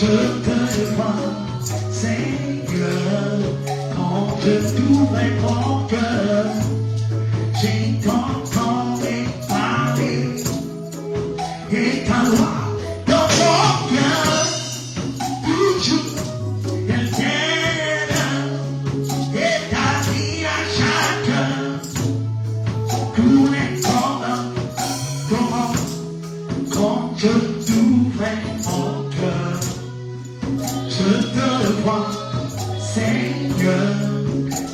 Je te vois, Seigneur, quand je t'ouvrais mon cœur, j'ai entendu parler, et ta loi dans mon cœur, toujours, elle t'aide, et ta vie à chacun, tout est comment, quand je t'ouvrais mon cœur. Je te vois, Seigneur,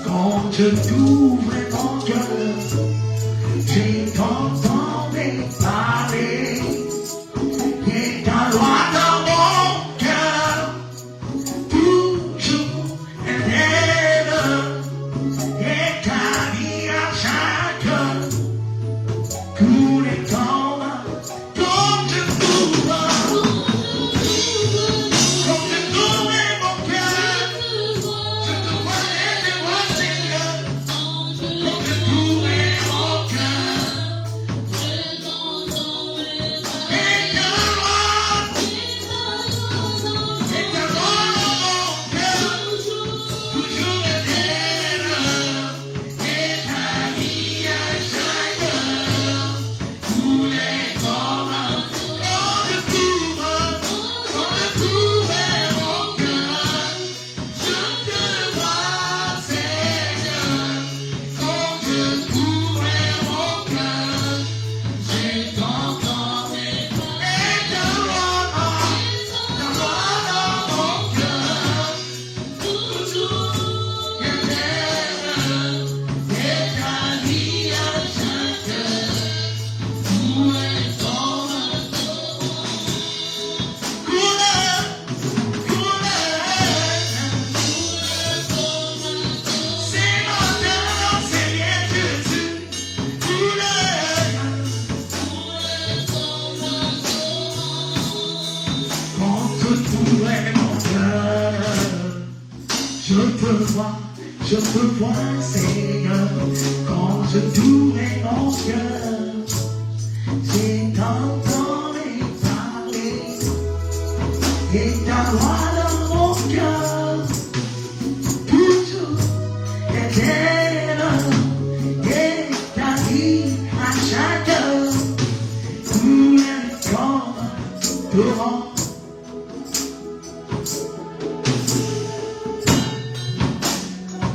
quand je t'ouvrais mon cœur, j'ai entendu parler, et ta loi dans mon cœur, toujours éternelle, et ta vie à chacun, tous les temps, quand je t'ouvre. Je te vois, Seigneur, quand je t'ouvrais mon cœur, j'ai entendu parler, et ta loi dans mon cœur, toujours éternelle, et ta vie à chacun, tous les corps devant.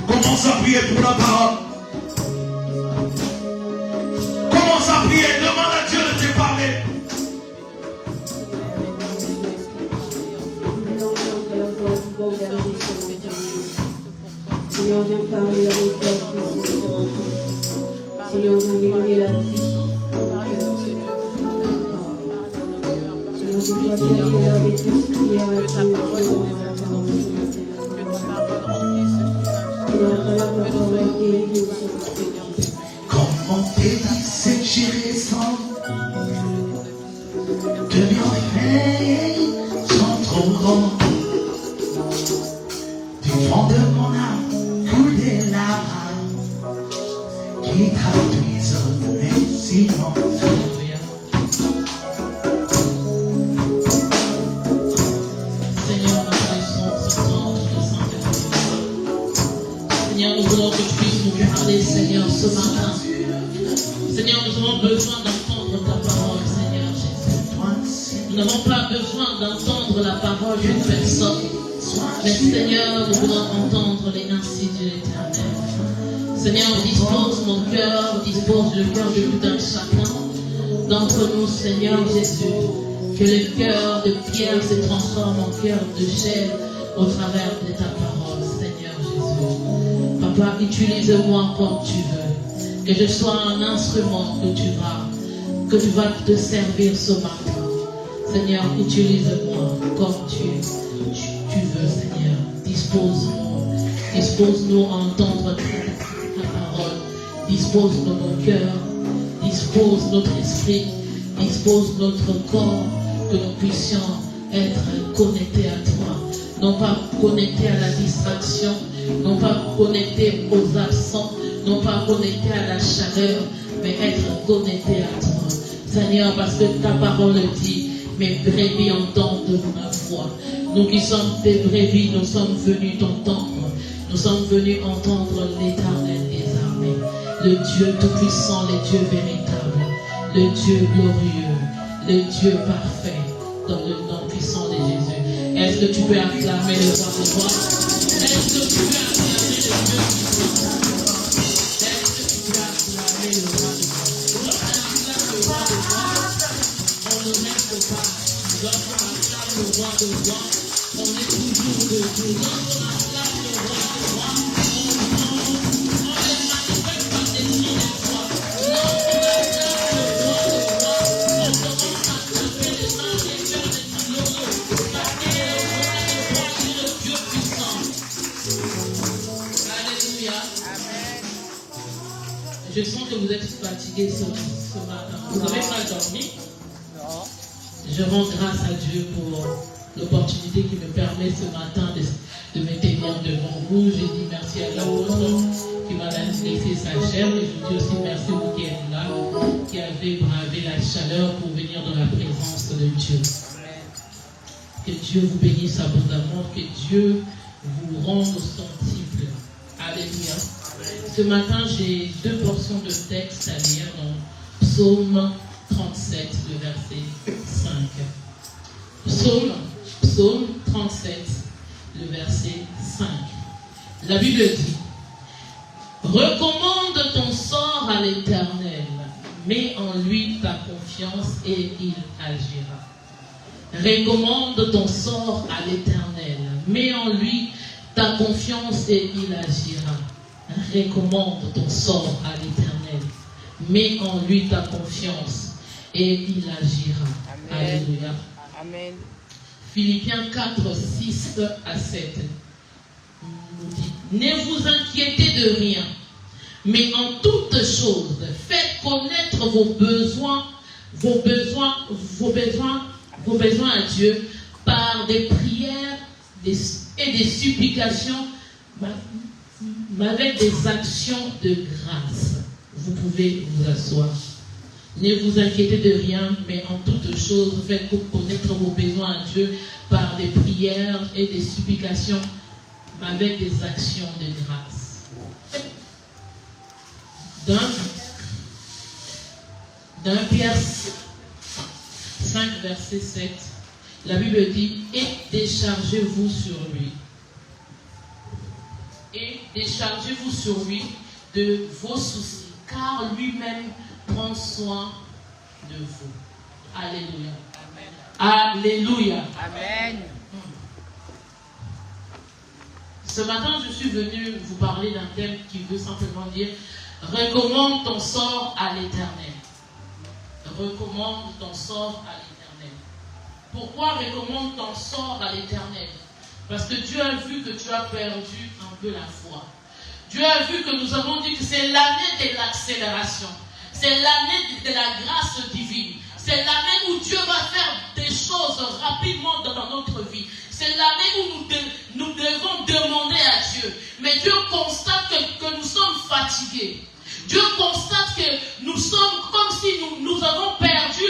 Commence à prier pour la parole. Commence à prier. Demande à Dieu de te parler. Seigneur, viens parler avec toi. Seigneur, viens libérer la vie. Seigneur, je dois t'aider avec l'esprit et avec la parole. Comment t'aider cette génération de bienfaits sont trop grands. Du fond de mon âme coule des larmes qui traduisent mes silences. Seigneur, ce matin. Seigneur, nous avons besoin d'entendre ta parole, Seigneur Jésus. Nous n'avons pas besoin d'entendre la parole d'une personne. Mais Seigneur, nous voulons entendre les ainsi de l'Éternel. Seigneur, dispose mon cœur, dispose le cœur de tout un chacun d'entre nous, Seigneur Jésus. Que le cœur de pierre se transforme en cœur de chair au travers de ta parole, Seigneur Jésus. Papa, utilise-moi comme tu veux. Que je sois un instrument que tu vas te servir ce matin. Seigneur, utilise-moi comme tu veux, Seigneur. Dispose-nous à entendre ta parole. Dispose-nous nos cœurs. Dispose notre esprit. Dispose notre corps. Que nous puissions être connectés à toi. Non pas connectés à la distraction. Non pas connectés aux absents. Non pas connectés à la chaleur. Mais être connectés à toi. Seigneur, parce que ta parole dit, Mes brebis entendent ma voix. Nous qui sommes des brebis, nous sommes venus t'entendre. Nous sommes venus entendre l'Éternel des armées, le Dieu tout-puissant, le Dieu véritable, le Dieu glorieux, le Dieu parfait, dans le nom puissant de Jésus. Est-ce que tu peux acclamer le roi de roi? Est-ce que tu peux acclamer le Dieu puissant? Est-ce que tu peux acclamer le roi de roi? Lorsqu'on acclame le roi de roi, on ne reste pas. Lorsqu'on acclame le roi de roi, on est toujours debout. Lorsqu'on acclame le roi de roi, on ne manifeste pas des signes de foi. Lorsqu'on acclame le roi de roi, on commence à clamer les mains et faire des triomphes. Parce que on est le Dieu puissant. Alléluia. Amen. Je sens que vous êtes fatigués ce matin. Vous n'avez pas dormi? Non. Je rends grâce à Dieu pour l'opportunité qui me permet ce matin de me tenir devant vous. Je dis merci à l'apôtre qui m'a laissé sa chair. Et je dis aussi merci à vous qui êtes là, qui avez bravé la chaleur pour venir dans la présence de Dieu. Que Dieu vous bénisse abondamment, que Dieu vous rende centuple. Alléluia. Ce matin, j'ai 2 portions de texte à lire dans Psaume 37, le verset 5. Psaume 37, le verset 5. La Bible dit: recommande ton sort à l'Éternel, mets en lui ta confiance et il agira. Recommande ton sort à l'Éternel, mets en lui ta confiance et il agira. Recommande ton sort à l'Éternel, mets en lui ta confiance et il agira. Amen. Alléluia. Amen. Philippiens 4, 6 à 7 nous dit: ne vous inquiétez de rien, mais en toutes choses, faites connaître vos besoins à Dieu par des prières et des supplications, avec des actions de grâce. Vous pouvez vous asseoir. Ne vous inquiétez de rien, mais en toutes choses, faites connaître vos besoins à Dieu par des prières et des supplications, avec des actions de grâce. Dans Pierre 5, verset 7, la Bible dit: et déchargez-vous sur lui. Et déchargez-vous sur lui de vos soucis, car lui-même prend soin de vous. Alléluia. Amen. Alléluia. Amen. Ce matin, je suis venu vous parler d'un thème qui veut simplement dire: recommande ton sort à l'Éternel. Recommande ton sort à l'Éternel. Pourquoi recommande ton sort à l'Éternel? Parce que Dieu a vu que tu as perdu un peu la foi. Dieu a vu que nous avons dit que c'est l'année de l'accélération. C'est l'année de la grâce divine. C'est l'année où Dieu va faire des choses rapidement dans notre vie. C'est l'année où nous devons demander à Dieu. Mais Dieu constate que nous sommes fatigués. Dieu constate que nous sommes comme si nous avons perdu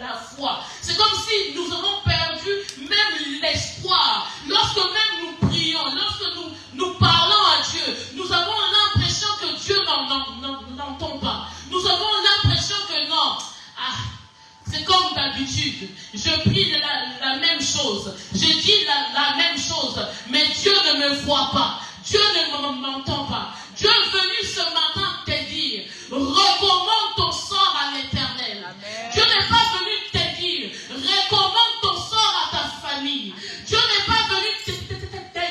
la foi. C'est comme si nous avons perdu même l'espoir. Lorsque même nous prions, lorsque nous parlons à Dieu, nous avons l'impression que Dieu n'entend pas. Nous avons l'impression que non. C'est comme d'habitude. Je prie la même chose. Je dis la même chose. Mais Dieu ne me voit pas. Dieu ne m'entend pas. Dieu est venu ce matin te dire: recommande ton sort à l'Éternel. Amen. Dieu n'est pas venu te dire: recommande ton sort à ta famille. Dieu n'est pas venu te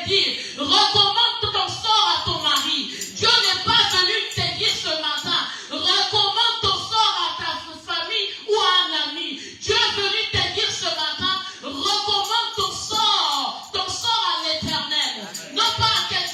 dire: recommande ton sort à ton mari. Dieu n'est pas venu te dire ce matin: recommande ton sort à ta famille ou à un ami. Dieu est venu te dire ce matin: recommande ton sort à l'Éternel. Non pas à quelqu'un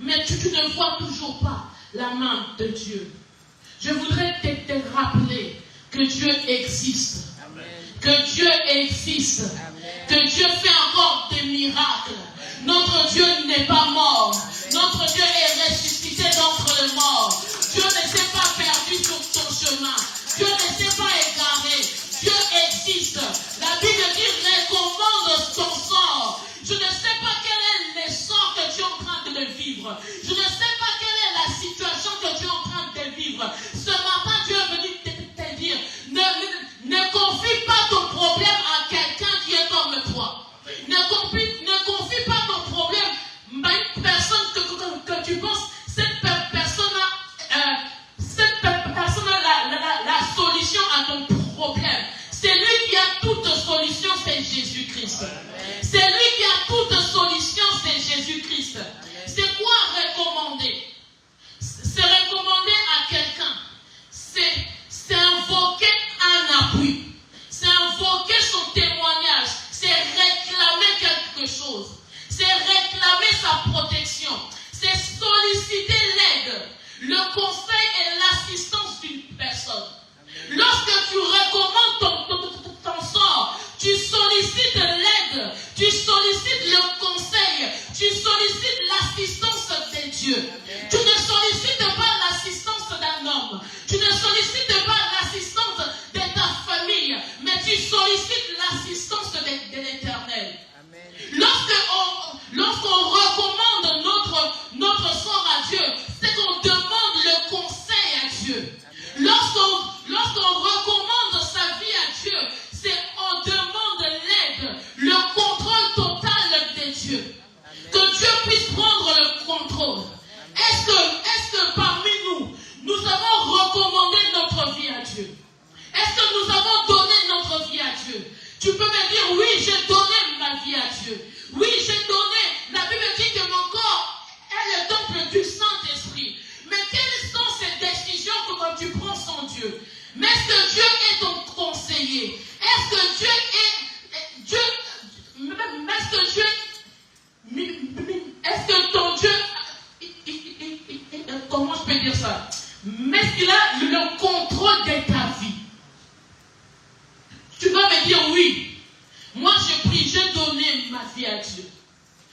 mais tu ne vois toujours pas la main de Dieu. Je voudrais te rappeler que Dieu existe. Que Dieu existe. Que Dieu fait encore des miracles. Notre Dieu n'est pas mort. Notre Dieu est ressuscité d'entre les morts. Dieu ne s'est pas perdu sur ton chemin. Dieu ne s'est pas égaré. Dieu existe. La Bible dit recommande ton sort. Je ne sais pas quel est le sort que tu es en train de vivre. Je ne sais pas quelle est la situation que tu es en train de vivre. Ce matin, Dieu est venu te dire, ne confie pas ton problème à quelqu'un qui est comme toi. Ne confie pas ton problème à une personne que tu penses, cette personne a la solution à ton problème. C'est lui qui a toute solution, c'est Jésus-Christ. C'est lui qui a toute solution, c'est Jésus-Christ. C'est quoi recommander? C'est recommander à quelqu'un. C'est invoquer un appui. C'est invoquer son témoignage. C'est réclamer quelque chose. C'est réclamer sa protection. C'est solliciter l'aide, le conseil et l'assistance d'une personne. Lorsque tu recommandes ton sort, tu sollicites l'aide, tu sollicites le conseil, tu sollicites l'assistance de Dieu. Tu ne sollicites pas l'assistance d'un homme, tu ne sollicites pas l'assistance de ta famille, mais tu sollicites l'assistance de l'Éternel. Lorsqu'on recommande notre sort à Dieu, c'est qu'on demande le conseil à Dieu. Lorsqu'on recommande sa vie à Dieu, c'est on demande l'aide, le contrôle total de Dieu. Que Dieu puisse prendre le contrôle. Est-ce que parmi nous avons recommandé notre vie à Dieu? Est-ce que nous avons donné notre vie à Dieu? Tu peux me dire, oui, j'ai donné ma vie à Dieu. Oui, j'ai donné. La Bible dit que mon corps est le temple du Saint-Esprit. Mais quelles sont ces décisions que quand tu prends sans Dieu? Mais est-ce que Dieu est ton conseiller? Est-ce que Dieu est Dieu? Est-ce que ton Dieu, comment je peux dire ça? Mais est-ce qu'il a le contrôle de ta vie? Tu vas me dire oui. Moi j'ai pris, j'ai donné ma vie à Dieu.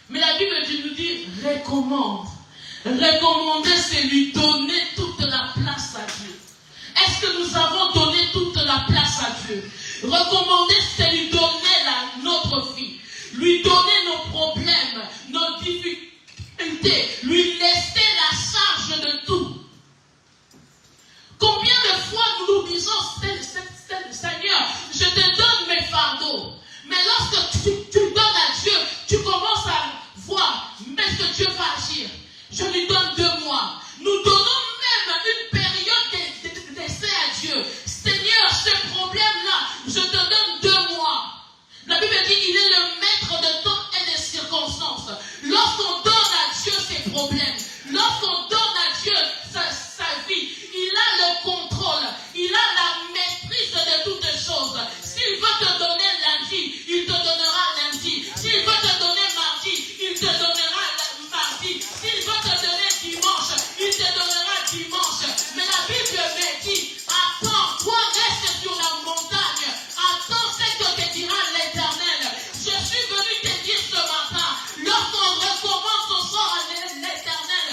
Mais la Bible nous dit recommande. Recommander, c'est lui donner toute la place à Dieu. Est-ce que nous avons donné toute la place à Dieu? Recommander, c'est lui donner notre vie. Lui donner nos problèmes, nos difficultés. Lui laisser la charge de tout. Combien de fois nous nous disons, Seigneur, je te donne mes fardeaux. Mais lorsque tu donnes à Dieu, tu commences à voir, mais est-ce que Dieu va agir? Je lui donne 2 mois. Nous donnons même une période d'essai à Dieu. Seigneur, ce problème-là, je te donne 2 mois. La Bible dit qu'il est le maître de temps et des circonstances. Lorsqu'on donne à Dieu ses problèmes, lorsqu'on donne à Dieu sa vie, il a le contrôle, il a la maîtrise de toutes choses. S'il veut te donner lundi, il te donnera lundi. S'il veut te donner mardi, il te donnera mardi. S'il veut te donner dimanche, il te donnera dimanche. Mais la Bible me dit, attends, toi reste sur la montagne. Attends ce que te dira l'Éternel. Je suis venu te dire ce matin, lorsqu'on recommence son sort à l'Éternel,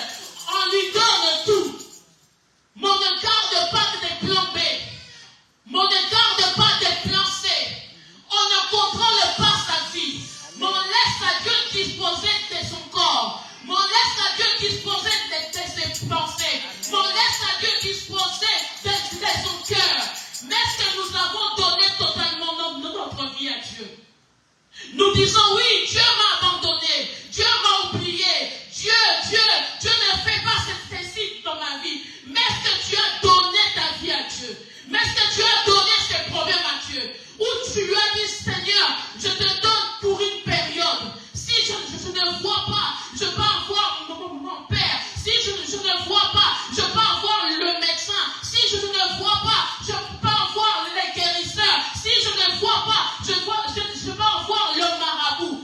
on lui donne tout. Mon ne garde pas de plan B. Mon ne garde pas de plan C. On ne contrôle pas sa vie. Mais on laisse à Dieu disposer de son corps. Mais on laisse à Dieu disposer de ses pensées. Mais on laisse à Dieu disposer de son cœur. Mais est-ce que nous avons donné totalement notre vie à Dieu? Nous disons oui, Dieu m'a abandonné. Dieu m'a oublié. Dieu ne fait pas ceci dans ma vie. Mais est-ce que tu as donné ta vie à Dieu? Mais est-ce que tu as donné ces problèmes à Dieu? Ou tu lui as dit, Seigneur, je te donne pour une période. Si je ne vois pas, je peux avoir mon père. Si je ne vois pas, je peux avoir le médecin. Si je ne vois pas, je peux avoir les guérisseurs. Si je ne vois pas, je peux avoir le marabout.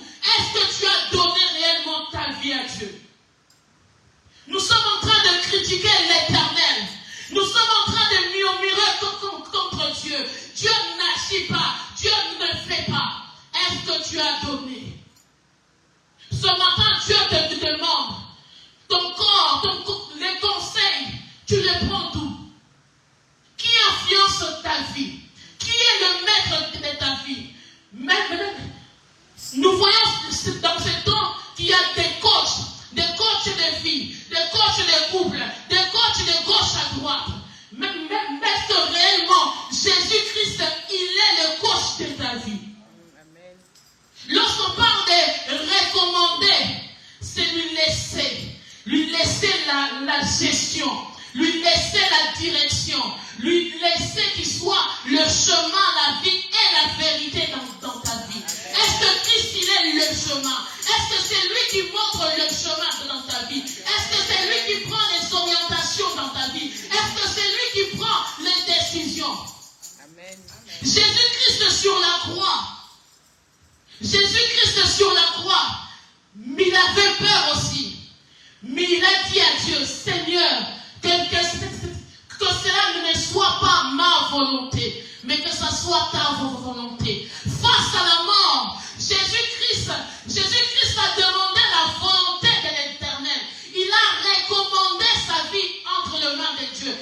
Ce matin, Dieu te demande, ton corps, les conseils, tu les prends d'où? Qui influence ta vie? Qui est le maître de ta vie? Nous voyons dans ce temps qu'il y a des coachs de vie, des coachs de couple, des coachs de gauche à droite. Mais est-ce que réellement, Jésus-Christ, il est le coach de ta vie? Lorsqu'on parle de recommander, c'est lui laisser la gestion, lui laisser la direction, lui laisser qu'il soit le chemin, la vie et la vérité dans ta vie. Est-ce que Christ, il est le chemin? Est-ce que c'est lui qui montre le chemin dans ta vie? Est-ce que c'est lui qui prend les orientations dans ta vie? Est-ce que c'est lui qui prend les décisions? Amen. Jésus-Christ sur la croix. Jésus-Christ sur la croix. Mais il avait peur aussi. Mais il a dit à Dieu, Seigneur, que cela ne soit pas ma volonté, mais que ce soit ta volonté. Face à la mort, Jésus-Christ a demandé la volonté de l'Éternel. Il a recommandé sa vie entre les mains de Dieu.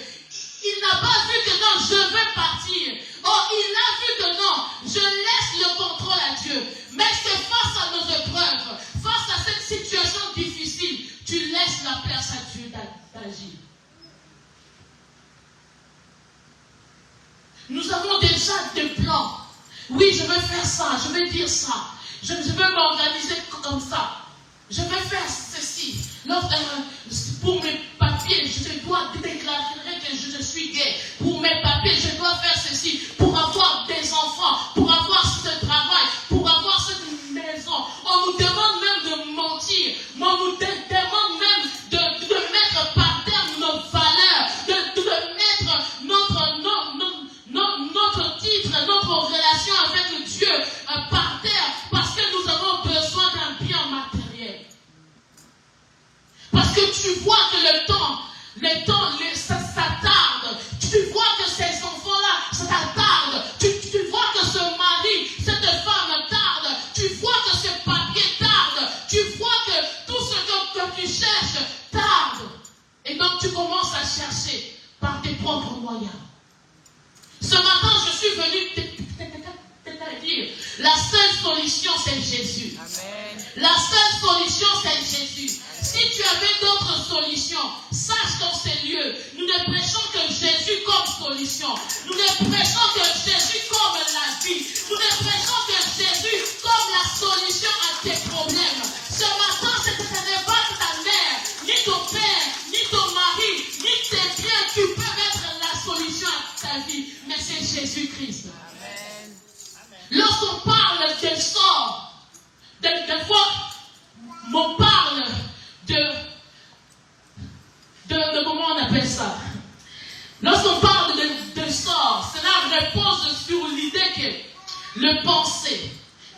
Il n'a pas vu que non, je vais partir. Oh, il a vu que non, je laisse le contrôle à Dieu. Mais c'est face à nos épreuves, face à cette situation difficile, tu laisses la place à Dieu d'agir. Nous avons déjà des plans. Oui, je vais faire ça, je vais dire ça. Je vais m'organiser comme ça. Je vais faire ceci. Pour mes papiers, je dois déclarer que je suis gay. Pour mes papiers, je dois faire ceci. Pour avoir des enfants, pour avoir ce travail, pour avoir cette maison. On nous demande même de mentir. On nous demande même de mettre par terre nos valeurs, de mettre notre titre, notre relation avec Dieu par terre, parce que nous avons besoin d'un bien matériel. Parce que tu vois que le temps, ça tarde. Tu vois que ces enfants-là, ça tarde. Tu vois que ce mari, cette femme tarde. Tu vois que ce papier tarde. Tu vois que tout ce que tu cherches tarde. Et donc tu commences à chercher par tes propres moyens. Ce matin, je suis venu te dire, la seule solution, c'est Jésus. Amen. La seule solution, c'est Jésus. Si tu avais d'autres solutions, sache dans ces lieux, nous ne prêchons que Jésus comme solution. Nous ne prêchons que Jésus comme la vie. Nous ne prêchons que Jésus comme la solution à tes problèmes. Ce matin, ce n'est pas ta mère, ni ton père, ni ton mari, ni tes biens qui peuvent être la solution à ta vie, mais c'est Jésus-Christ. Amen. Lorsqu'on parle de sort, des fois, on parle de comment on appelle ça? Lorsqu'on parle de sort, cela repose sur l'idée que le pensée,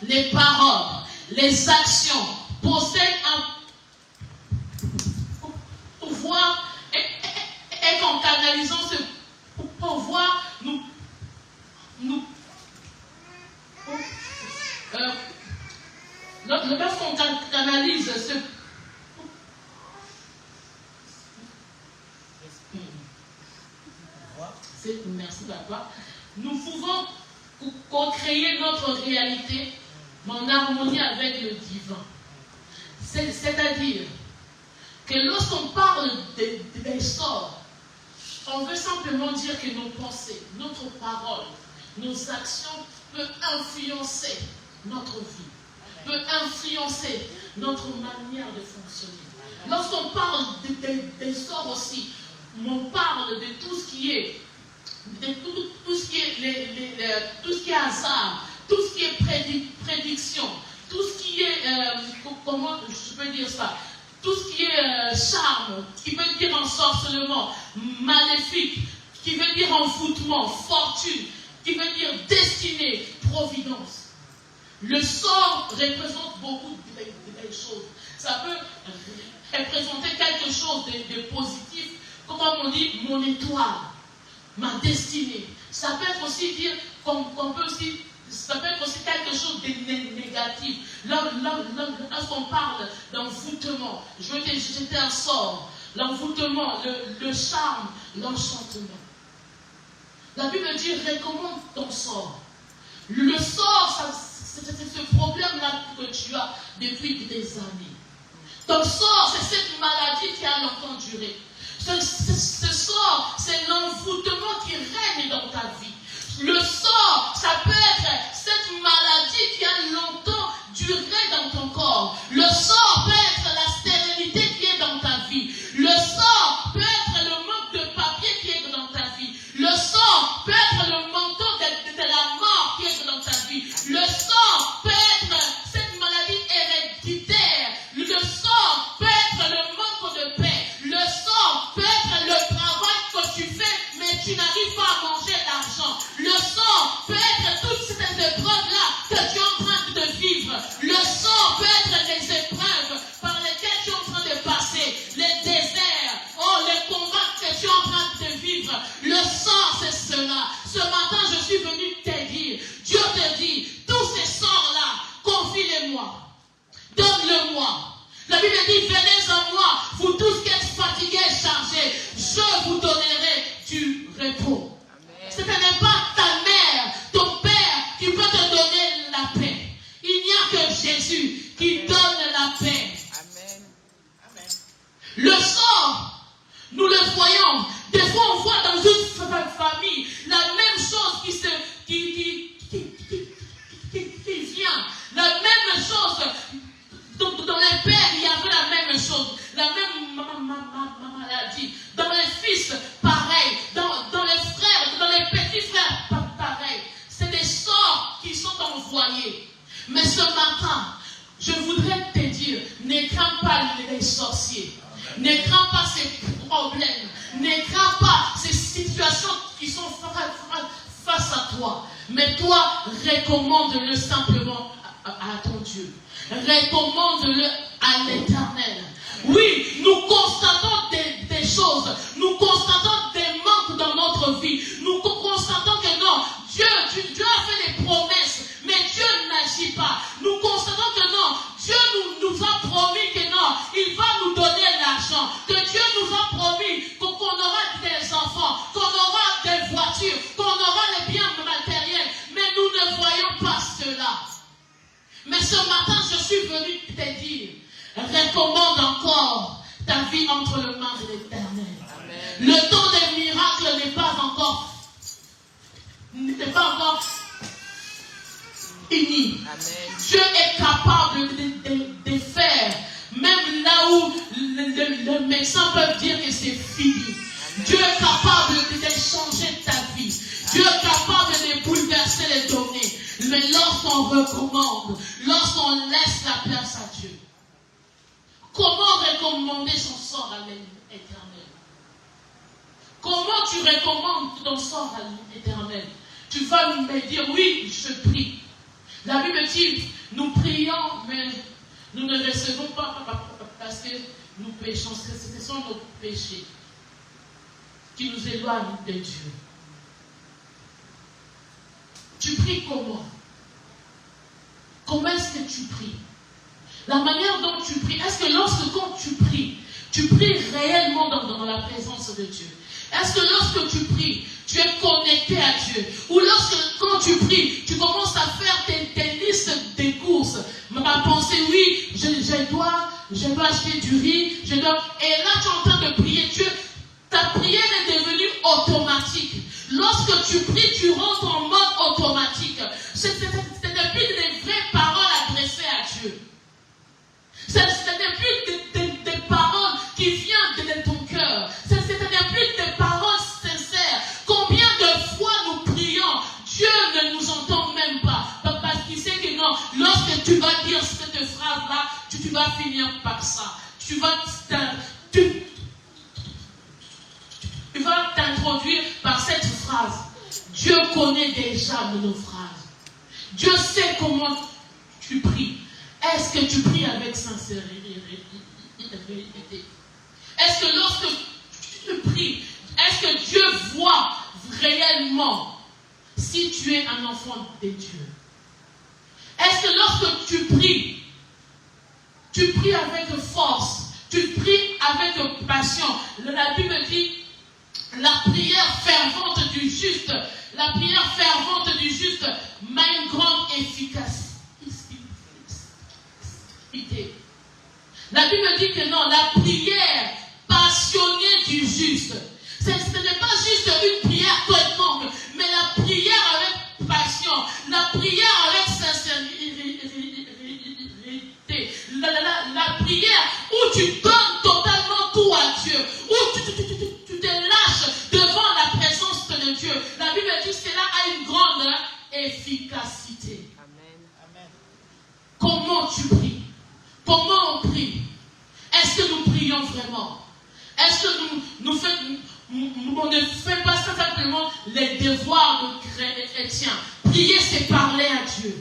les paroles, les actions possèdent un pouvoir et qu'en canalisant ce pouvoir, lorsqu'on canalise ce merci papa, nous pouvons co-créer notre réalité en harmonie avec le divin. C'est-à-dire que lorsqu'on parle des sorts, on veut simplement dire que nos pensées, notre parole, nos actions peuvent influencer notre vie, peuvent influencer notre manière de fonctionner. Lorsqu'on parle des sorts aussi, on parle de tout ce qui est tout ce qui est hasard, tout ce qui est prédiction, tout ce qui est comment je peux dire ça, tout ce qui est charme, qui veut dire ensorcellement, maléfique, qui veut dire envoûtement, fortune, qui veut dire destinée, providence. Le sort représente beaucoup de choses. Ça peut représenter quelque chose de positif, comme on dit mon étoile, ma destinée. Ça peut être aussi dire qu'on peut aussi Ça peut être aussi quelque chose de négatif. Lorsqu'on parle d'envoûtement, je veux te jeter un sort. L'envoûtement, le charme, l'enchantement. La Bible dit recommande ton sort. Le sort, c'est ce problème-là que tu as depuis des années. Ton sort, c'est cette maladie qui a longtemps duré. Ce sort, c'est l'envoûtement qui règne dans ta vie. Le sort, ça peut être cette maladie qui a longtemps duré dans ton corps. Le sort peut être la stérilité qui est dans ta vie. Le sort peut être le manque de papier qui est dans ta vie. Le sort peut être le manteau de la mort qui est dans ta vie. Le sort peut être cette maladie héréditaire. Le sort peut être le manque de paix. Le sort peut être le travail que tu fais, mais tu n'arrives pas à manger l'argent. Le sort peut être toutes ces épreuves-là que tu es en train de vivre. Le sort peut être les épreuves par lesquelles tu es en train de passer. Les déserts, les combats que tu es en train de vivre. Le sort, c'est cela. Ce matin, je suis venu te dire, Dieu te dit, tous ces sorts-là, confie-les-moi. Donne-le-moi. La Bible dit, venez à moi, vous tous qui êtes fatigués et chargés, je vous donnerai du repos. Ce n'est pas ta mère, ton père qui peut te donner la paix. Il n'y a que Jésus qui donne la paix. Amen. Amen. Le sort, nous le voyons. Des fois, on voit dans une famille la même chose qui vient. La même chose. Dans les pères, il y avait la même chose. La même maladie. Dans les fils, pareil. Dans les frères, dans les petits frères, pareil. C'est des sorts qui sont envoyés. Mais ce matin, je voudrais te dire, ne crains pas les sorciers. Ne crains pas ces problèmes. Ne crains pas ces situations qui sont face à toi. Mais toi, recommande-le simplement à ton Dieu. Recommande-le à l'Éternel. Oui, nous constatons des choses. Nous constatons des manques dans notre vie. Nous constatons que non, Dieu a fait des promesses, mais Dieu n'agit pas. Nous constatons que non, Dieu nous a promis que non, il va nous donner l'argent. Que Dieu nous a promis qu'on aura des enfants, qu'on aura des voitures, qu'on aura les biens matériels. Mais nous ne voyons pas cela. Mais ce matin, je suis venu te dire, recommande encore ta vie entre les mains de l'Éternel. Le temps des miracles n'est pas encore fini. Amen. Dieu est capable de faire, même là où le médecin peut dire que c'est fini. Amen. Dieu est capable de changer ta vie. Dieu est capable de bouleverser les données. Mais lorsqu'on recommande, lorsqu'on laisse la place à Dieu, comment recommander son sort à l'Éternel? Comment tu recommandes ton sort à l'Éternel? Tu vas me dire, oui, je prie. La Bible dit, nous prions, mais nous ne recevons pas parce que nous péchons. Ce sont nos péchés qui nous éloignent de Dieu. Tu pries comment? Comment est-ce que tu pries? La manière dont tu pries, est-ce que quand tu pries réellement dans la présence de Dieu? Est-ce que lorsque tu pries, tu es connecté à Dieu? Ou quand tu pries, tu commences à faire tes listes des courses? Ma pensée, oui, je dois acheter du riz, et là tu es en train de prier Dieu. Ta prière est devenue automatique. Lorsque tu pries, tu rentres en mode automatique. C'est depuis des vraies paroles adressées à Dieu. C'est depuis des paroles qui viennent de ton cœur. C'est depuis des paroles sincères. Combien de fois nous prions, Dieu ne nous entend même pas. Parce qu'il sait que non, lorsque tu vas dire cette phrase-là, tu vas finir par ça. Tu vas t'introduire par cette phrase. Dieu connaît déjà nos phrases. Dieu sait comment tu pries. Est-ce que tu pries avec sincérité? Est-ce que lorsque tu pries, est-ce que Dieu voit réellement si tu es un enfant de Dieu? Est-ce que lorsque tu pries avec force, tu pries avec passion? La Bible dit, la prière fervente du juste m'a une grande efficacité. La Bible dit que non, la prière passionnée du juste, ce n'est pas juste une prière quelconque, mais la prière avec passion, la prière avec sincérité, la prière où tu donnes totalement tout à Dieu, où tu te lâches devant la présence de Dieu. La Bible dit que cela a une grande efficacité. Amen. Comment tu pries? Comment on prie? Est-ce que nous prions vraiment? Est-ce que on ne fait pas simplement les devoirs de chrétiens? Prier, c'est parler à Dieu.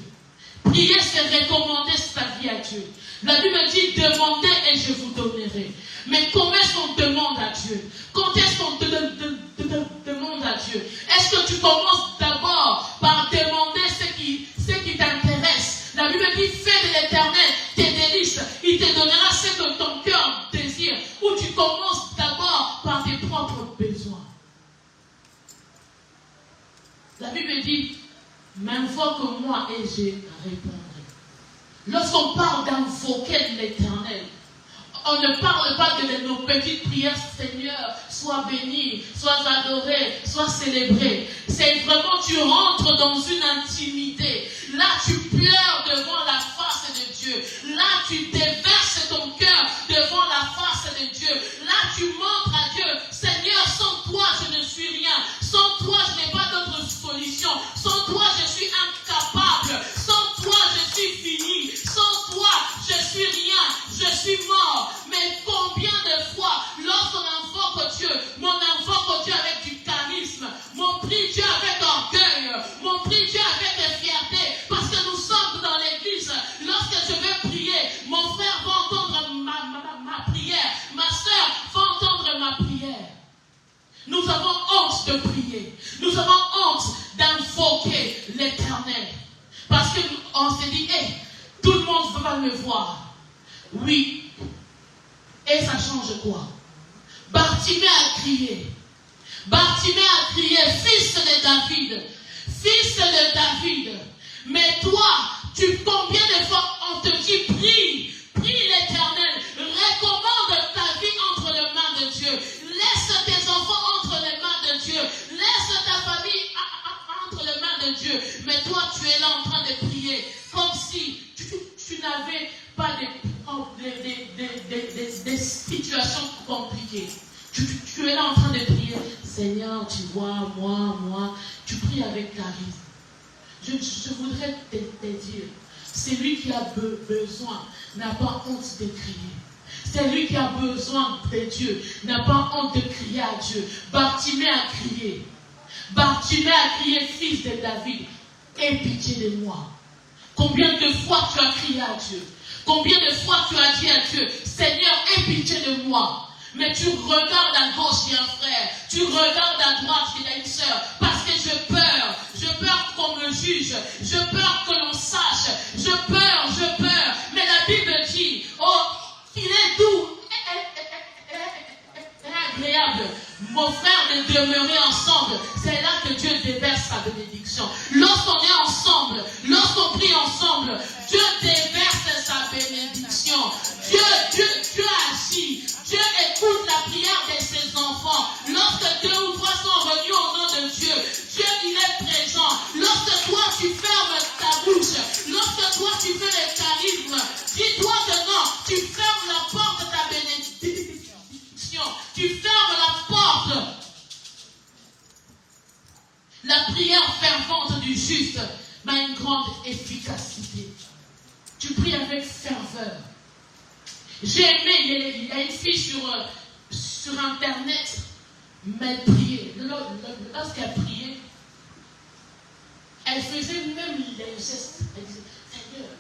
Prier, c'est recommander sa vie à Dieu. La Bible dit, demandez et je vous donnerai. Mais comment est-ce qu'on demande à Dieu? Quand est-ce qu'on demande à Dieu? Est-ce que tu commences d'abord par demander ce qui t'intéresse? La Bible dit, fais de l'Éternel tes délices. Il te donnera ce que ton cœur désire. Ou tu commences d'abord par tes propres besoins. La Bible dit, m'invoque-moi et je répondrai. Lorsqu'on parle d'invoquer l'Éternel, on ne parle pas de nos petites prières, Seigneur, sois béni, sois adoré, sois célébré. C'est vraiment, tu rentres dans une intimité. Là, tu pleures devant la face de Dieu. Là, tu déverses ton cœur devant la face de Dieu. Là, tu montres à Dieu, Seigneur, sans toi, je ne suis rien. Sans toi, je n'ai pas d'autre solution. Sans toi, je suis incapable. Sans toi, je suis fini. Sans toi, je suis rien. Je suis mort. Mais combien de fois, lorsqu'on invoque Dieu, on invoque Dieu avec du charisme, on prie Dieu avec orgueil, on prie Dieu avec fierté, parce que nous sommes dans l'église. Lorsque je vais prier, mon frère va entendre ma prière, ma soeur va entendre ma prière. Nous avons honte de prier, nous avons honte d'invoquer l'Éternel, parce qu'on s'est dit, hey, tout le monde va me voir. Oui. Et ça change quoi? Bartimée a crié. Bartimée a crié, fils de David. Fils de David. Mais toi, combien de fois on te dit, prie l'Éternel. Recommande ta vie entre les mains de Dieu. Laisse tes enfants entre les mains de Dieu. Laisse ta famille entre les mains de Dieu. Mais toi, tu es là en train de prier. Comme si tu n'avais pas des situations compliquées. Tu es là en train de prier. Seigneur, tu vois, moi, tu pries avec charisme. Je voudrais te dire, celui qui a besoin n'a pas honte de crier. Celui qui a besoin de Dieu n'a pas honte de crier à Dieu. Bartimée a crié. Bartimée a crié, fils de David, aie pitié de moi. Combien de fois tu as crié à Dieu? Combien de fois tu as dit à Dieu, Seigneur, aie pitié de moi. Mais tu regardes à gauche, il y a un frère. Tu regardes à droite, il y a une sœur. Parce que je peur qu'on me juge. Je peur que l'on sache. Je peur. Mais la Bible dit, oh, il est doux et agréable. Mon frère, de demeurer ensemble. C'est là que Dieu déverse sa bénédiction. Lorsqu'on est ensemble, lorsqu'on prie ensemble, Dieu déverse sa bénédiction. Dieu agit. Dieu écoute la prière de ses enfants. Lorsque 2 ou 3 sont réunis au nom de Dieu, Dieu il est présent. Lorsque toi tu fermes ta bouche, lorsque toi tu fais le charisme, dis-toi que non, tu fermes la porte de ta bénédiction. Tu fermes la porte. La prière fervente du juste a une grande efficacité. Tu pries avec ferveur. J'ai aimé, il y a une fille sur internet, mais elle priait. Lorsqu'elle priait, elle faisait même les gestes. Elle disait, Seigneur,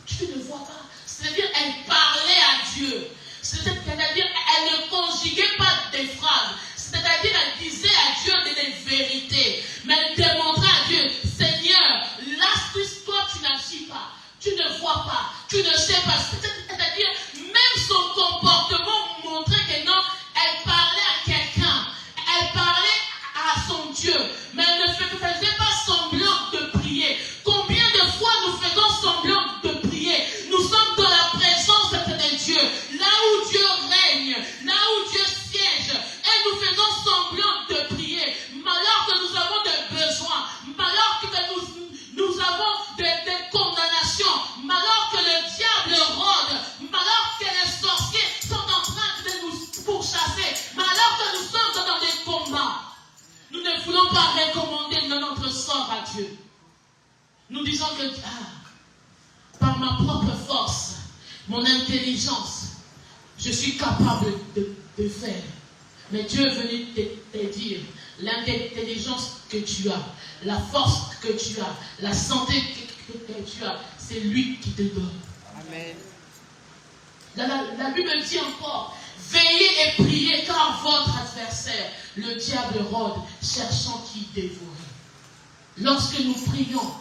tu ne vois pas. C'est-à-dire, elle parlait à Dieu. C'est-à-dire, elle ne conjuguait pas des phrases. C'est-à-dire, elle disait à Dieu des vérités. Mais elle démontrait à Dieu, Seigneur, là, toi, tu n'agis pas. mon intelligence, je suis capable de faire. Mais Dieu est venu te dire, l'intelligence que tu as, la force que tu as, la santé que tu as, c'est lui qui te donne. Amen. La Bible dit encore, veillez et priez car votre adversaire, le diable rôde, cherchant qui dévorer. Lorsque nous prions,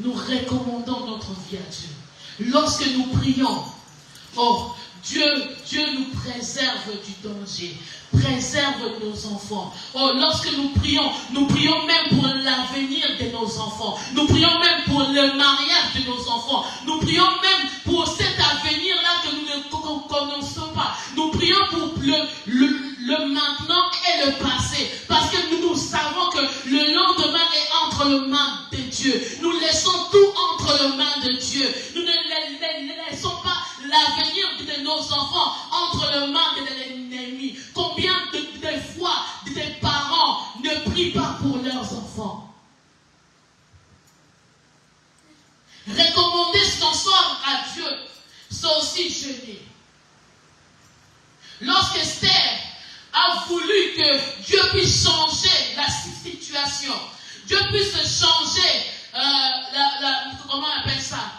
nous recommandons notre vie à Dieu. Lorsque nous prions, oh, Dieu nous préserve du danger, préserve nos enfants. Oh, lorsque nous prions même pour l'avenir de nos enfants. Nous prions même pour le mariage de nos enfants. Nous prions même pour cet avenir-là que nous ne connaissons pas. Nous prions pour le maintenant et le passé. Parce que nous savons que le lendemain est entre les mains de Dieu. Nous laissons tout entre les mains de Dieu. Nous ne laissons pas l'avenir de nos enfants entre les mains de l'ennemi. Combien de fois des parents ne prient pas pour leurs enfants? Recommander son sort à Dieu, c'est aussi jeûner. Lorsque Esther a voulu que Dieu puisse changer la situation, Dieu puisse changer, comment on appelle ça,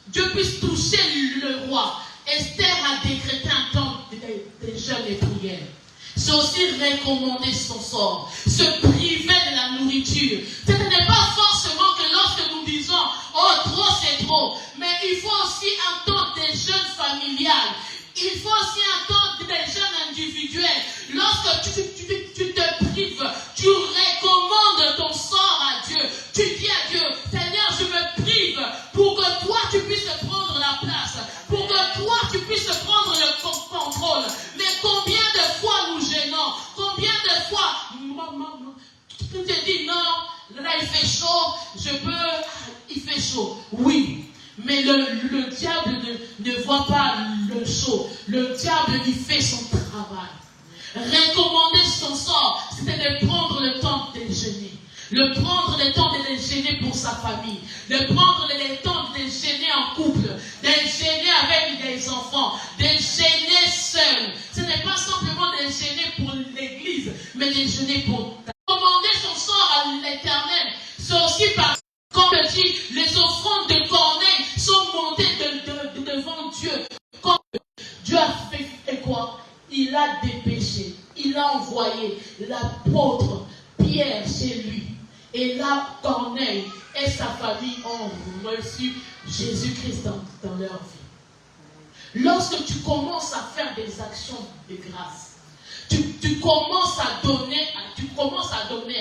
Dieu puisse toucher le roi, Esther a décrété un temps de jeûne et prière. C'est aussi recommander son sort, se priver de la nourriture. Ce n'est pas forcément que lorsque nous disons « Oh, trop c'est trop », mais il faut aussi un temps de jeûne familial. Il faut aussi un temps de jeûne individuel. Lorsque tu te prives, tu recommandes ton sort à Dieu. Tu dis à Dieu, Seigneur, je me prive pour que toi tu puisses prendre la place, pour que toi tu puisses prendre le contrôle. Mais combien de fois nous gênons? Combien de fois tu te dis non, là il fait chaud, il fait chaud. Oui. Mais le diable ne voit pas le chaud. Le diable, il fait son travail. Recommander son sort, c'était de prendre le temps de jeûner. De prendre le temps de jeûner pour sa famille. De prendre le temps de jeûner en couple. De jeûner avec des enfants. De jeûner seul. Ce n'est pas simplement de jeûner pour l'église, mais de jeûner pour... Recommander son sort à l'Éternel, c'est aussi par... Comme je dis, les offrandes de corneille sont montées devant Dieu. Quand Dieu a fait quoi? Il a dépêché, il a envoyé l'apôtre Pierre chez lui. Et là, Corneille et sa famille ont reçu Jésus-Christ dans leur vie. Lorsque tu commences à faire des actions de grâce, tu commences à donner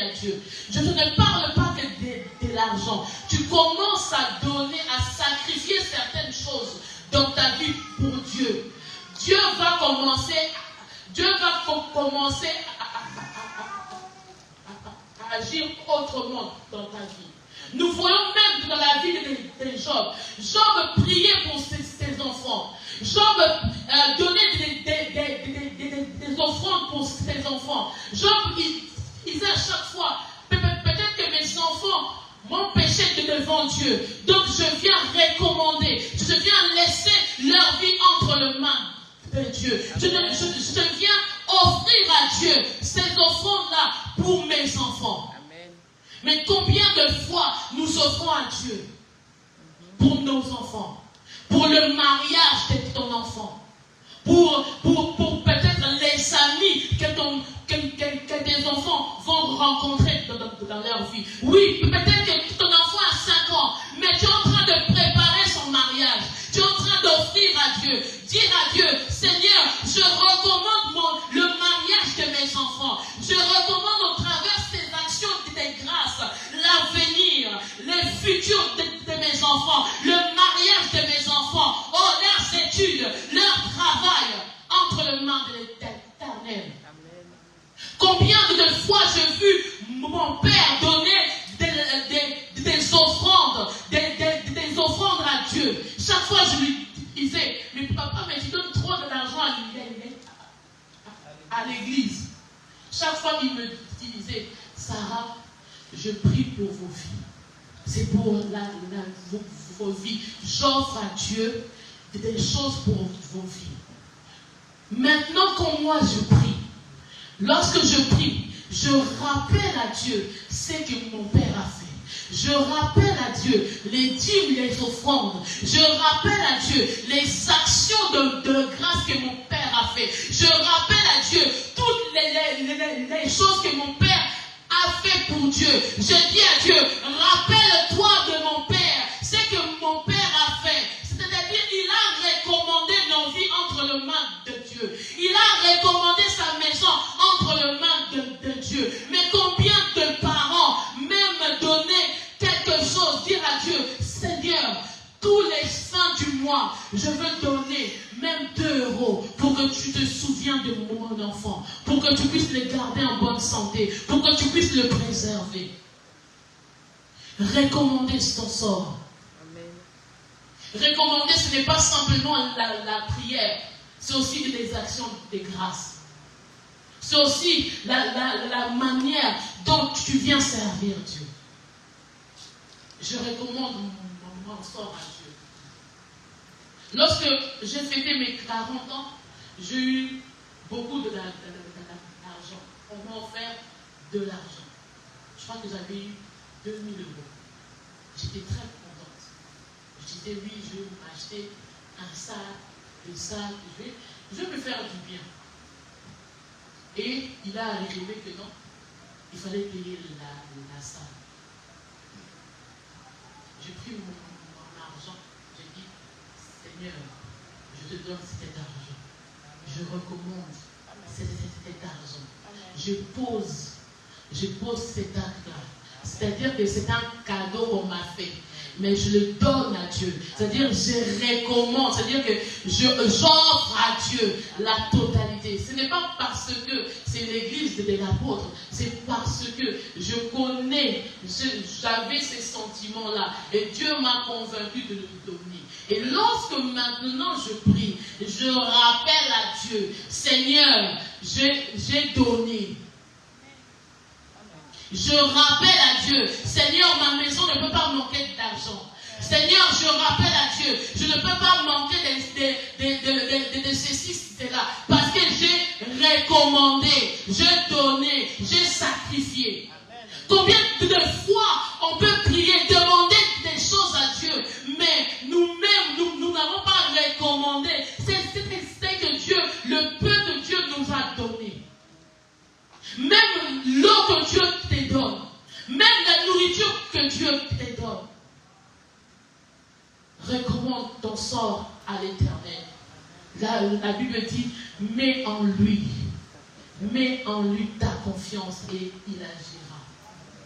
à Dieu. Je ne parle pas que de l'argent. Tu commences à donner, à sacrifier certaines choses dans ta vie pour Dieu. Dieu va commencer à agir autrement dans ta vie. Nous voyons même dans la vie de Job. Job priait pour ses enfants. Job donnait des offrandes pour ses enfants. Job, il disait à chaque fois, peut-être que mes enfants m'ont péché devant Dieu. Donc je viens recommander, je viens laisser leur vie entre les mains de Dieu. Je viens offrir à Dieu ces offrandes-là pour mes enfants. Amen. Mais combien de fois nous offrons à Dieu pour nos enfants, pour le mariage de ton enfant, pour peut-être les amis que tes enfants vont rencontrer dans leur vie. Oui, peut-être que ton enfant a 5 ans, mais tu es en train de préparer son mariage. Tu es en train d'offrir à Dieu. Dire à Dieu, Seigneur, je recommande le mariage de mes enfants. Je recommande au travers ces actions de grâce, l'avenir, le futur de mes enfants, le mariage de mes enfants, oh, leurs études, leur travail, entre les mains de l'Éternel. Combien de fois j'ai vu mon père donner des offrandes, des offrandes à Dieu. Chaque fois je lui disais, mais papa, mais tu donnes trop d'argent à l'église. Chaque fois il me disait, Sarah, je prie pour vos filles. C'est pour vos vies. J'offre à Dieu des choses pour vos vies. Maintenant, quand moi je prie, lorsque je prie, je rappelle à Dieu ce que mon Père a fait. Je rappelle à Dieu les dîmes, les offrandes. Je rappelle à Dieu les actions de grâce que mon Père a fait. Je rappelle à Dieu toutes les choses que mon Père a fait pour Dieu. Je dis à Dieu, rappelle-toi de mon Père, ce que mon Père a fait. C'est-à-dire, il a recommandé nos vies entre les mains de Dieu. Il a recommandé sa maison entre les mains de Dieu. Mais combien de parents même donner quelque chose, dire à Dieu, Seigneur, tous les fins du mois, je veux donner même 2 € pour que tu te souviennes de mon enfant, pour que tu puisses le garder en bonne santé, pour que tu puisses le préserver. Recommander ton sort. Recommander, ce n'est pas simplement la prière, c'est aussi des actions de grâce. C'est aussi la manière dont tu viens servir Dieu. Je recommande mon sort à Dieu. Lorsque j'ai fêté mes 40 ans, j'ai eu beaucoup d'argent. On m'a offert de l'argent. Je crois que j'avais eu 2 000 €. J'étais très contente. Je disais, oui, je vais m'acheter un sac, des sacs, je vais me faire du bien. Et il a arrivé que non, il fallait payer la salle. J'ai pris mon argent, j'ai dit, Seigneur, je te donne cet argent. Je recommande cet argent. Je pose cet acte-là. C'est-à-dire que c'est un cadeau qu'on m'a fait. Mais je le donne à Dieu. C'est-à-dire je recommande. C'est-à-dire que j'offre à Dieu la totalité. Ce n'est pas parce que c'est l'église de l'apôtre. C'est parce que je connais, j'avais ces sentiments-là. Et Dieu m'a convaincu de le donner. Et lorsque maintenant je prie, je rappelle à Dieu, Seigneur, j'ai donné. Je rappelle à Dieu, Seigneur, ma maison ne peut pas manquer d'argent. Seigneur, je rappelle à Dieu, je ne peux pas manquer de ceci, cela. Parce que j'ai recommandé, j'ai donné, j'ai sacrifié. Combien de fois on peut prier, demander des choses à Dieu, mais nous-mêmes, nous n'avons pas recommandé. C'est que Dieu, le peu que Dieu nous a donné. Même l'eau que Dieu te donne, même la nourriture que Dieu te donne, recommande ton sort à l'Éternel. La Bible dit, mets en lui ta confiance et il agira.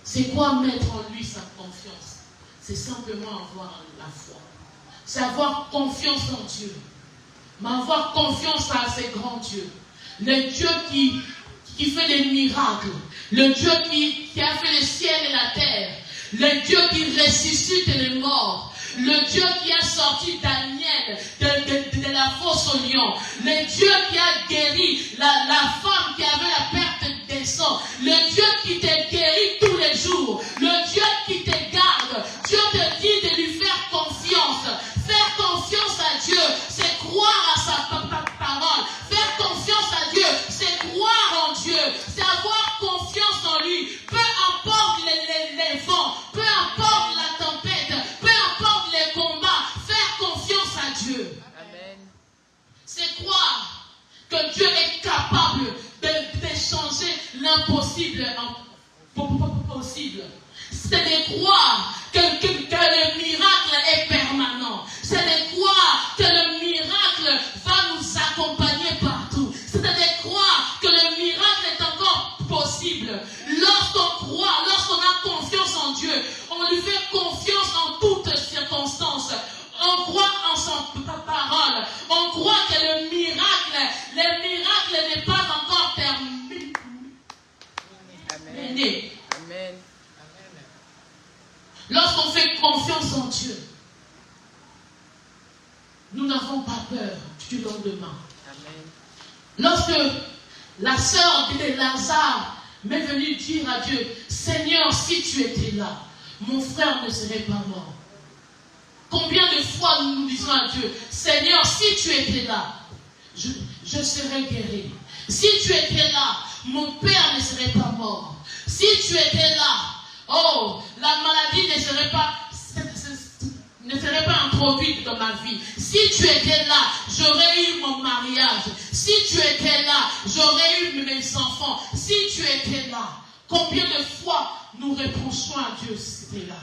C'est quoi mettre en lui sa confiance? C'est simplement avoir la foi. C'est avoir confiance en Dieu. Mais avoir confiance à ces grands dieux. Le Dieu qui fait des miracles, le Dieu qui a fait le ciel et la terre, le Dieu qui ressuscite les morts, le Dieu qui a sorti Daniel de la fosse au lion, le Dieu qui a guéri la femme qui avait la perte des sangs, le Dieu qui te guérit tous les jours, le Dieu qui te garde. Dieu te dit de lui faire confiance. Faire confiance à Dieu, c'est croire à sa parole. Faire confiance à Dieu, c'est croire en Dieu, c'est avoir confiance en lui. Peu importe les vents, peu importe la tempête, peu importe les combats, faire confiance à Dieu. Amen. C'est croire que Dieu est capable de changer l'impossible en possible. C'est de croire que le miracle est permanent. C'est de croire que le miracle va nous accompagner partout. C'est de croire que le miracle est encore possible. Lorsqu'on croit, lorsqu'on a confiance en Dieu, on lui fait confiance en toutes circonstances. On croit en son parole. On croit que le miracle n'est pas encore terminé. Amen. Amen. Lorsqu'on fait confiance en Dieu, nous n'avons pas peur du lendemain. Amen. Lorsque la sœur de Lazare m'est venue dire à Dieu, Seigneur, si tu étais là, mon frère ne serait pas mort. Combien de fois nous disons à Dieu, Seigneur, si tu étais là, je serais guéri. Si tu étais là, mon père ne serait pas mort. Si tu étais là, oh, la maladie ne serait pas introduite dans ma vie. Si tu étais là, j'aurais eu mon mariage. Si tu étais là, j'aurais eu mes enfants. Si tu étais là, combien de fois nous reprochons à Dieu si tu es là.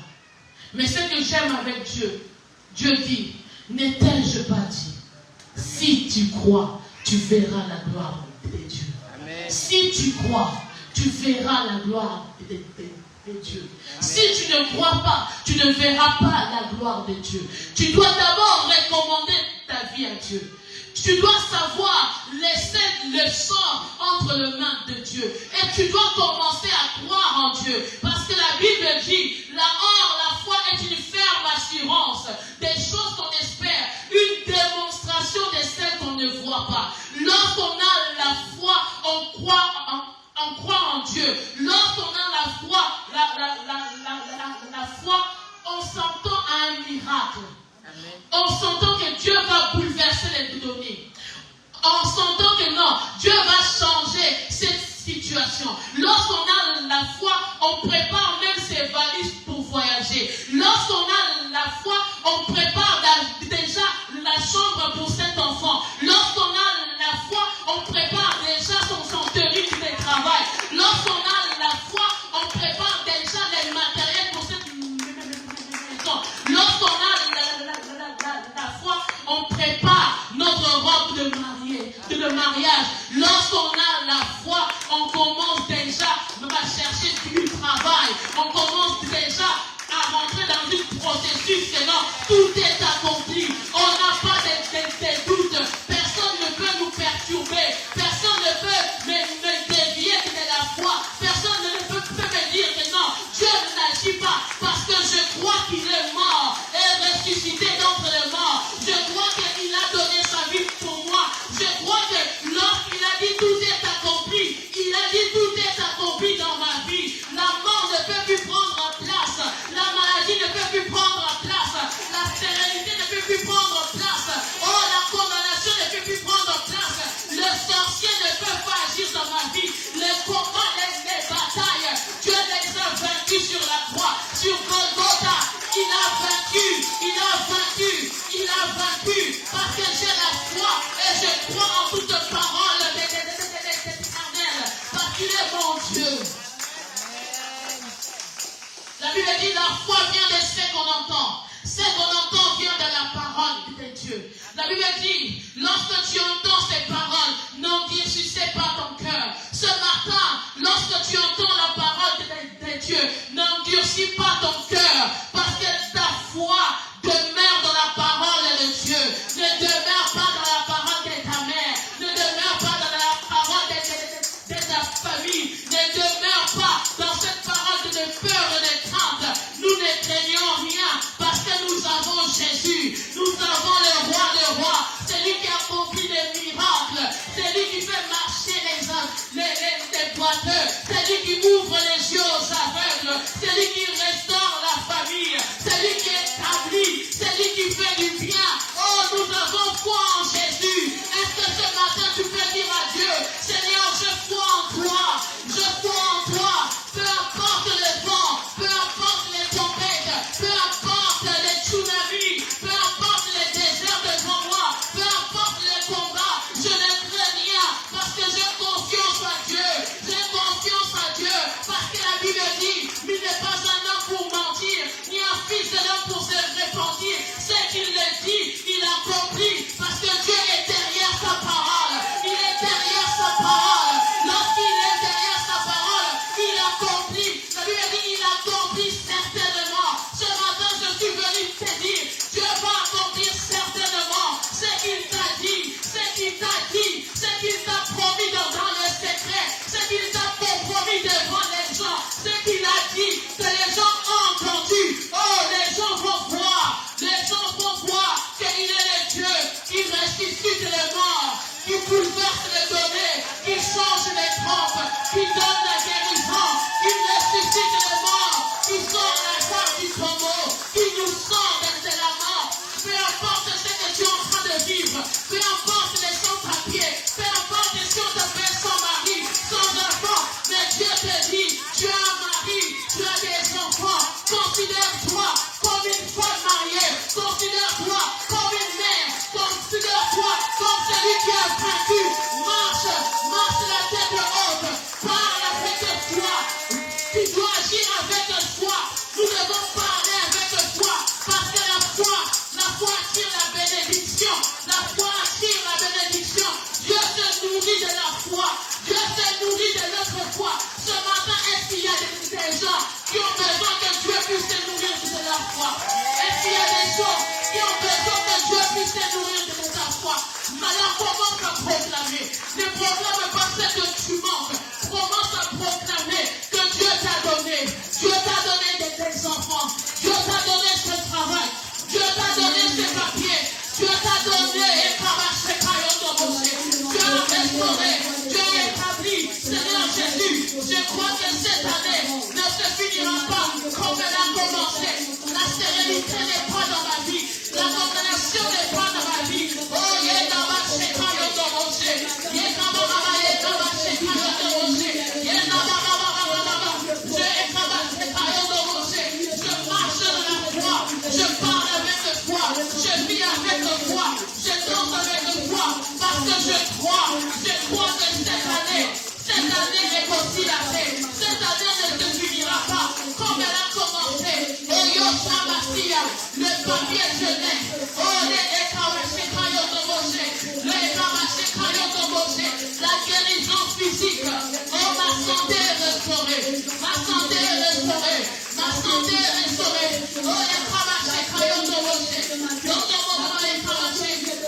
Mais ce que j'aime avec Dieu, Dieu dit, n'ai-je pas dit, si tu crois, tu verras la gloire de Dieu. Amen. Si tu crois, tu verras la gloire de Dieu. Amen. Si tu ne crois pas, tu ne verras pas la gloire de Dieu. Tu dois d'abord recommander ta vie à Dieu. Tu dois savoir laisser le sort entre les mains de Dieu. Et tu dois commencer à croire en Dieu. Parce que la Bible dit, la foi est une ferme assurance des choses qu'on espère, une démonstration de celles qu'on ne voit pas. Lorsqu'on a la foi, on croit en Dieu. Lorsqu'on a la foi, la foi, on s'entend à un miracle. Amen. On s'entend que Dieu va bouleverser les données. On s'entend que non, Dieu va changer cette situation. Lorsqu'on a la foi, on prépare même ses valises pour voyager. Lorsqu'on a la foi, on prépare déjà la chambre pour cet enfant. Lorsqu'on a la foi, on prépare déjà son tenue de travail. Lorsqu'on a la foi, on prépare déjà les matériels pour cette maison. Lorsqu'on a la foi, on prépare notre robe de mariage. Lorsqu'on a la foi, on commence déjà à chercher du travail. On commence déjà à rentrer dans une processus que non, tout est accompli. On n'a pas de doutes. Personne ne peut nous perturber. Personne ne peut me dévier de la foi. Personne ne peut me dire que non, Dieu n'agit pas parce que je crois qu'il est mort et ressuscité d'entre les morts. Je crois qu'il a donné sa vie pour moi. Je crois que lorsqu'il a dit tout est accompli, il a dit tout est accompli dans ma vie. La mort ne peut plus prendre place. La maladie ne peut plus prendre place. La stérilité ne peut plus prendre place. Oh, la condamnation ne peut plus prendre place. Le sorcier ne peut pas agir dans ma vie. Les combats, les batailles, Dieu les a vaincus sur la croix, sur Golgotha. Il a vaincu, il a vaincu, il a vaincu. Parce que j'ai la foi et je crois en toute parole de l'Éternel. Parce qu'il est mon Dieu. La Bible dit la foi vient de ce qu'on entend. Ce qu'on entend vient de la parole de Dieu. La Bible dit, lorsque tu entends ces paroles, n'endurcissez pas ton cœur. Ce matin, lorsque tu entends la parole de Dieu, n'endurcis pas ton cœur. Parce que ta foi demeure dans la parole de Dieu. Ne demeure pas dans la parole de ta mère. Ne demeure pas dans la parole de ta famille. Ne demeure pas dans cette parole de peur et de crainte. Nous ne craignons rien parce que nous avons Jésus. Nous avons le roi des rois. C'est lui qui a accompli des miracles. peu importe les sans-papiers, peu importe si on t'appelle sans mari, sans enfant, mais Dieu te dit, tu as un mari, tu as des enfants, considère-toi comme une femme mariée, considère-toi comme une mère, considère-toi comme celui qui a vaincu, marche la tête haute, parle avec foi, tu dois agir avec foi, nous devons parler avec foi, parce que la foi attire la bénédiction, la foi attire la bénédiction, Dieu se nourrit de la foi, Dieu se nourrit de notre foi. Ce matin, est-ce qu'il y a des gens qui ont besoin que Dieu puisse se nourrir de la foi? Est-ce qu'il y a des gens qui ont besoin que Dieu puisse se nourrir de ta foi? Alors commence à proclamer. Ne proclame pas ce que tu manques. Commence à proclamer que Dieu t'a donné. Dieu t'a donné des enfants. Dieu t'a donné ce travail. Dieu t'a donné ses papiers. Dieu t'a donné Dieu a restauré. Dieu a établi. Seigneur Jésus, je crois que cette année ne se finira pas comme elle a commencé. La sérénité n'est pas dans ma vie. La condamnation n'est pas dans ma vie. Oh, je marche dans la foi. Je parle avec foi. Je vis avec foi. Je danse avec foi. Parce que je crois que cette année réconciliation, cette année ne se finira pas comme elle a commencé. Oh, Yoshamasia, le papier jeunesse. Oh, la guérison physique. Oh, ma santé est restaurée. Ma santé est restaurée. Ma santé est restaurée. Oh,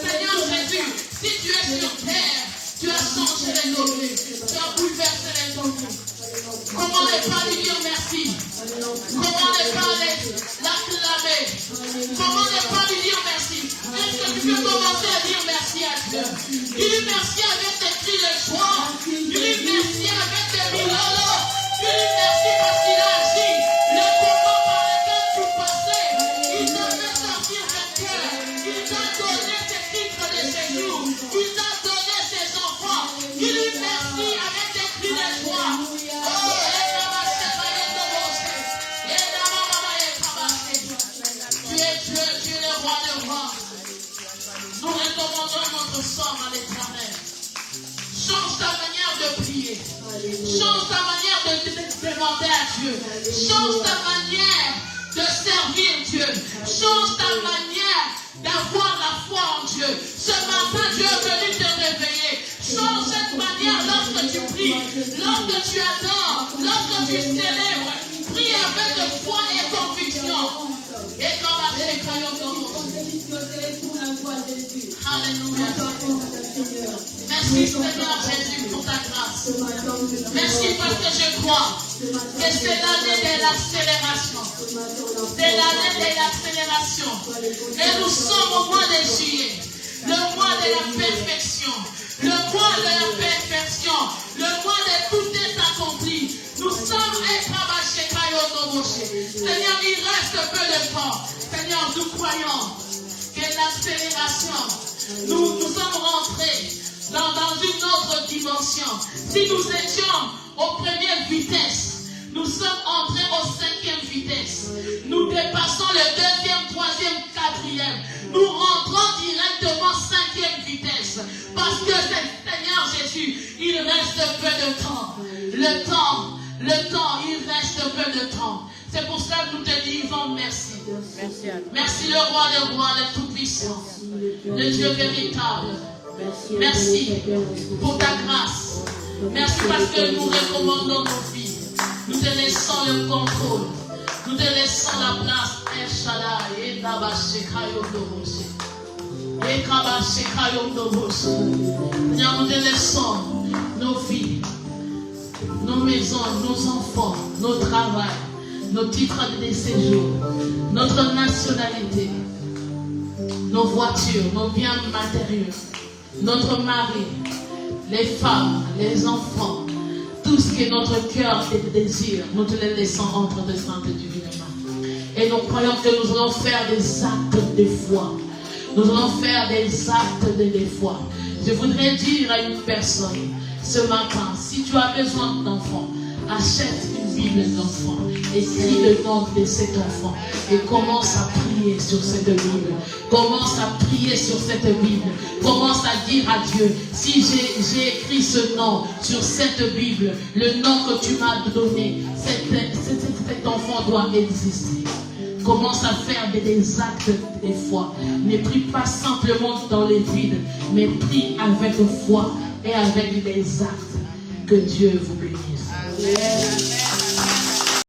Seigneur Jésus, si tu es sur terre, tu as changé les données. Tu as bouleversé les données. Comment ne pas lui dire merci? Comment ne pas l'acclamer? Comment ne pas lui dire merci? Est-ce que tu peux commencer à dire merci à Dieu? Dis merci avec des cris de joie. Dis merci avec des miroirs. Dis merci parce qu'il a agi. Le combat par lequel tu passais, il t'a fait sortir vainqueur. Il t'a donné ses titres de séjour. Il t'a donné ses enfants. Dis merci avec des cris de joie. Oh, tu es Dieu, tu es le roi des rois. Nous recommandons notre sort à l'Éternel. Change ta manière de prier. Change ta manière de demander à Dieu. Change ta manière de servir Dieu. Change ta manière d'avoir la foi en Dieu. Ce matin, Dieu est venu te réveiller. Change cette manière lorsque tu pries, lorsque tu adores, lorsque tu célèbres. Prie avec foi et conviction. Et quand la Alléluia. Merci Seigneur Jésus pour ta grâce. Merci parce que je crois que c'est l'année de l'accélération. C'est l'année de l'accélération. Et nous sommes au mois de juillet. Le mois de la perfection. Le mois de la perfection. Le mois de tout est accompli. Nous sommes Seigneur, il reste peu de temps. Seigneur, nous croyons que l'accélération, nous sommes rentrés dans une autre dimension. Si nous étions aux premières vitesses, nous sommes entrés aux 5e vitesse. Nous dépassons le 2e, 3e, 4e. Nous rentrons directement 5e vitesse. Parce que Seigneur Jésus, il reste peu de temps. Le temps, il reste peu de temps. C'est pour ça que nous te disons merci. Merci le roi des rois, le tout-puissant, le Dieu véritable. Merci pour ta grâce. Merci parce que nous recommandons nos vies. Nous te laissons le contrôle. Nous te laissons la place. Seigneur, nous te laissons nos vies, nos maisons, nos enfants, nos travails, nos titres de séjour, notre nationalité, nos voitures, nos biens matériels, notre mari, les femmes, les enfants, tout ce que notre cœur désire, nous te les laissons entre tes saintes divinement. Et nous croyons que nous allons faire des actes de foi. Nous allons faire des actes de foi. Je voudrais dire à une personne ce matin, si tu as besoin d'enfant, achète une Bible d'enfant, écris le nom de cet enfant et commence à prier sur cette Bible. Commence à prier sur cette Bible. Commence à dire à Dieu, si j'ai écrit ce nom sur cette Bible, le nom que tu m'as donné, cet enfant doit exister. Commence à faire des actes de foi. Ne prie pas simplement dans les vides, mais prie avec foi et avec des actes. Que Dieu vous bénisse. Amen.